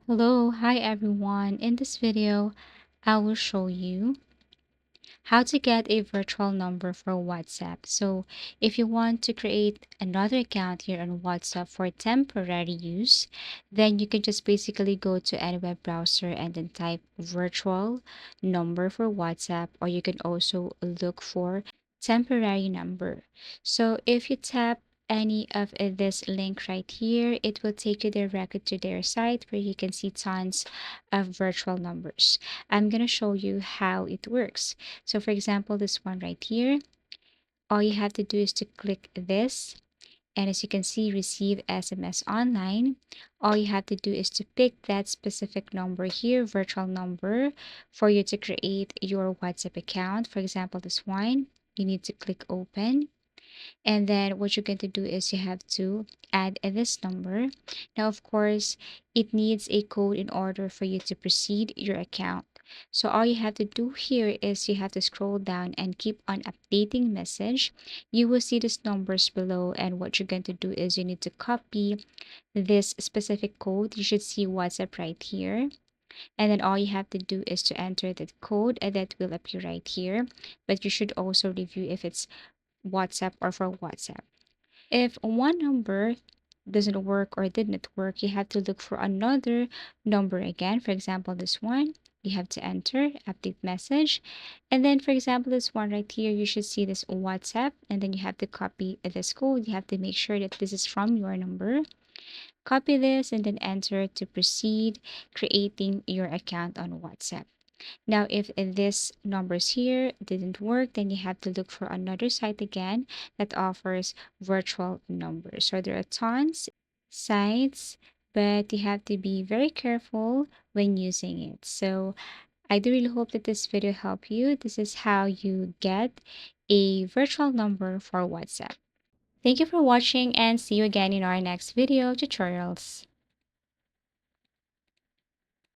Hello, hi everyone. In this video, I will show you how to get a virtual number for WhatsApp. So, if you want to create another account here on WhatsApp for temporary use, then you can just basically go to any web browser and then type virtual number for WhatsApp, or you can also look for temporary number. So, if you tap any of this link right here, it will take you directly to their site where you can see tons of virtual numbers. I'm going to show you how it works. So for example, this one right here, all you have to do is to click this. And as you can see, receive SMS online. All you have to do is to pick that specific number here, virtual number, for you to create your WhatsApp account. For example, this one, you need to click open. And then what you're going to do is you have to add this number. Now, of course, it needs a code in order for you to proceed your account. So all you have to do here is you have to scroll down and keep on updating message. You will see these numbers below, and what you're going to do is you need to copy this specific code. You should see WhatsApp right here. And then all you have to do is to enter that code and that will appear right here. But you should also review if it's WhatsApp or for WhatsApp. If one number doesn't work or did not work, you have to look for another number again. For example, this one, you have to enter update message. And then, for example, this one right here, you should see this WhatsApp. And then you have to copy this code. You have to make sure that this is from your number. Copy this and then enter to proceed creating your account on WhatsApp. Now, if this numbers here didn't work, then you have to look for another site again that offers virtual numbers. So there are tons sites, but you have to be very careful when using it. So I do really hope that this video helped you. This is how you get a virtual number for WhatsApp. Thank you for watching and see you again in our next video tutorials.